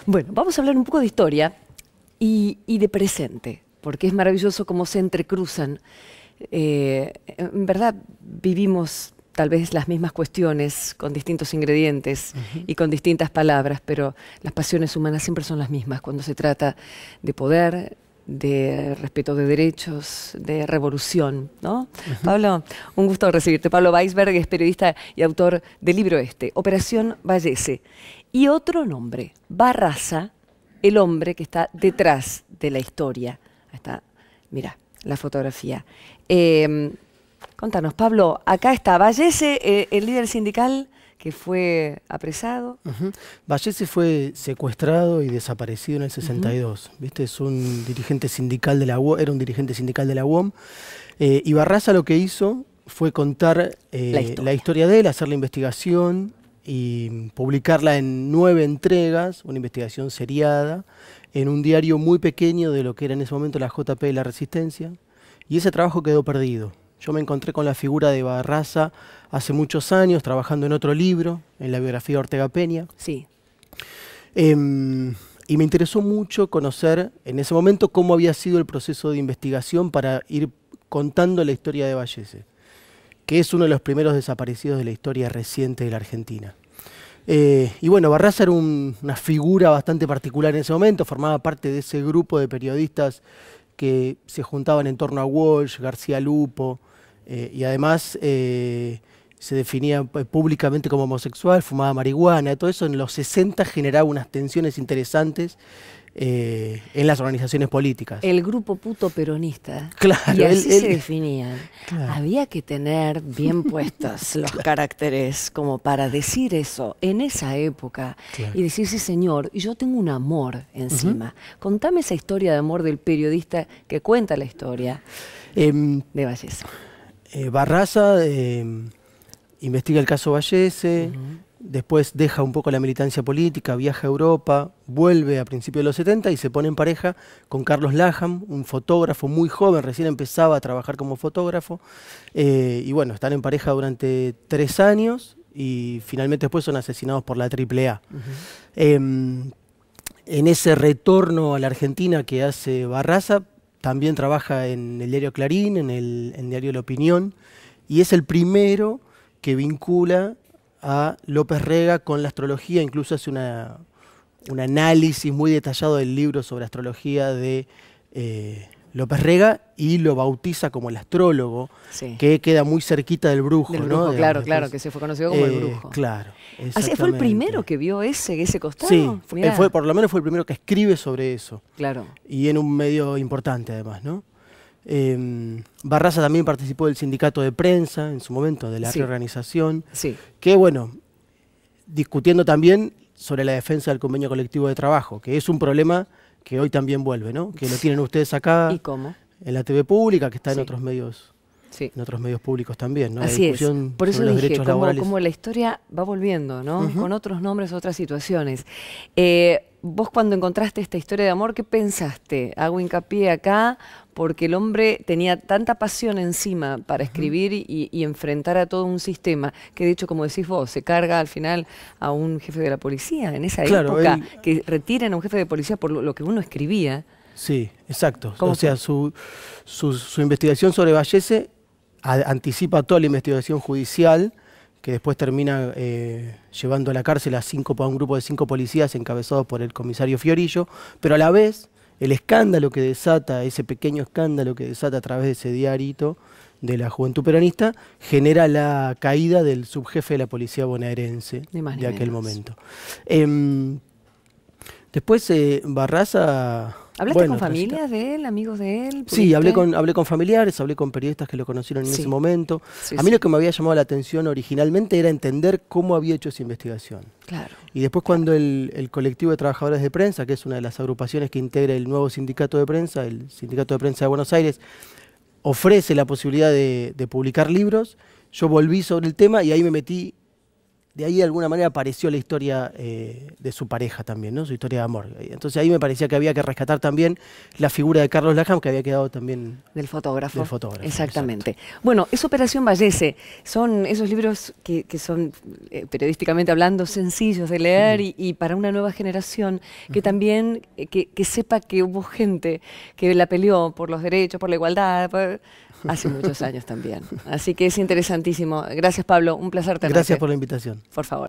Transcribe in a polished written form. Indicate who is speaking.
Speaker 1: Bueno, vamos a hablar un poco de historia y de presente, porque es maravilloso cómo se entrecruzan. En verdad vivimos tal vez las mismas cuestiones con distintos ingredientes y con distintas palabras, pero las pasiones humanas siempre son las mismas cuando se trata de poder, de respeto de derechos, de revolución, ¿no? Pablo, un gusto recibirte. Pablo Weisberg es periodista y autor del libro Operación Vallese. Y otro nombre, Barraza, el hombre que está detrás de la historia. Ahí está, mira, la fotografía. Contanos, Pablo, acá está Vallese, el líder sindical que fue apresado.
Speaker 2: Vallese fue secuestrado y desaparecido en el 62. ¿Viste? Es un dirigente sindical de la UOM, era un dirigente sindical de la UOM. Y Barraza lo que hizo fue contar la historia de él, hacer la investigación y publicarla en 9 entregas, una investigación seriada, en un diario muy pequeño de lo que era en ese momento la JP de la Resistencia. Y ese trabajo quedó perdido. Yo me encontré con la figura de Barraza hace muchos años, trabajando en otro libro, en la biografía de Ortega Peña.
Speaker 1: Sí.
Speaker 2: Y me interesó mucho conocer en ese momento cómo había sido el proceso de investigación para ir contando la historia de Vallese, que es uno de los primeros desaparecidos de la historia reciente de la Argentina. Y bueno, Barraza era una figura bastante particular en ese momento, formaba parte de ese grupo de periodistas que se juntaban en torno a Walsh, García Lupo, y además se definía públicamente como homosexual, fumaba marihuana, todo eso en los 60 generaba unas tensiones interesantes en las organizaciones políticas.
Speaker 1: El grupo puto peronista.
Speaker 2: Claro.
Speaker 1: Y así se definían.
Speaker 2: Claro.
Speaker 1: Había que tener bien puestos los caracteres como para decir eso en esa época.
Speaker 2: Claro.
Speaker 1: Y decir, sí señor, y yo tengo un amor encima. Contame esa historia de amor del periodista que cuenta la historia de Vallese.
Speaker 2: Barraza investiga el caso Vallese, después deja un poco la militancia política, viaja a Europa, vuelve a principios de los 70 y se pone en pareja con Carlos Laham, un fotógrafo muy joven, recién empezaba a trabajar como fotógrafo. Y bueno, están en pareja durante 3 años y finalmente después son asesinados por la AAA. En ese retorno a la Argentina que hace Barraza, también trabaja en el diario Clarín, en el diario La Opinión, y es el primero que vincula a López Rega con la astrología, incluso hace un análisis muy detallado del libro sobre astrología de López Rega y lo bautiza como el astrólogo, que queda muy cerquita del brujo.
Speaker 1: Del
Speaker 2: brujo,
Speaker 1: ¿no?
Speaker 2: Claro,
Speaker 1: claro, que se fue conocido como el brujo.
Speaker 2: Claro,
Speaker 1: ¿Así fue el primero que vio ese costado?
Speaker 2: Sí, por lo menos fue el primero que escribe sobre eso.
Speaker 1: Claro.
Speaker 2: Y en un medio importante además, ¿no? Barraza también participó del sindicato de prensa en su momento, de la reorganización, que bueno, discutiendo también sobre la defensa del convenio colectivo de trabajo, que es un problema que hoy también vuelve, ¿no? Que lo tienen ustedes acá.
Speaker 1: ¿Y cómo?
Speaker 2: En la TV pública, que está en otros medios. En otros medios públicos también, ¿no?
Speaker 1: Así es. Por eso dije, como la historia va volviendo, ¿no? Con otros nombres, otras situaciones. Vos cuando encontraste esta historia de amor, ¿qué pensaste? Hago hincapié acá porque el hombre tenía tanta pasión encima para escribir y enfrentar a todo un sistema, que de hecho, como decís vos, se carga al final a un jefe de la policía. En esa época, que retiren a un jefe de policía por lo que uno escribía.
Speaker 2: Sí, exacto. O sea, su investigación sobre Vallese anticipa toda la investigación judicial, que después termina llevando a la cárcel a un grupo de 5 policías encabezados por el comisario Fiorillo, pero a la vez el escándalo que desata, ese pequeño escándalo que desata a través de ese diarito de la Juventud Peronista, genera la caída del subjefe de la policía bonaerense de aquel momento. Después Barraza...
Speaker 1: ¿Hablaste con familias de él, amigos de él?
Speaker 2: Sí, hablé con familiares, hablé con periodistas que lo conocieron en ese momento. A mí lo que me había llamado la atención originalmente era entender cómo había hecho esa investigación.
Speaker 1: Claro.
Speaker 2: Y después cuando el colectivo de trabajadores de prensa, que es una de las agrupaciones que integra el nuevo sindicato de prensa, el Sindicato de Prensa de Buenos Aires, ofrece la posibilidad de publicar libros, yo volví sobre el tema y ahí me metí de ahí de alguna manera apareció la historia de su pareja también, ¿no? Su historia de amor. Entonces ahí me parecía que había que rescatar también la figura de Carlos Latham, que había quedado también...
Speaker 1: Del fotógrafo.
Speaker 2: Del fotógrafo.
Speaker 1: Exactamente.
Speaker 2: Exacto.
Speaker 1: Bueno, es Operación Vallese. Son esos libros que son, periodísticamente hablando, sencillos de leer y para una nueva generación que también que sepa que hubo gente que la peleó por los derechos, por la igualdad, hace muchos años también. Así que es interesantísimo. Gracias, Pablo. Un placer tenerte.
Speaker 2: Gracias por la invitación.
Speaker 1: Por favor.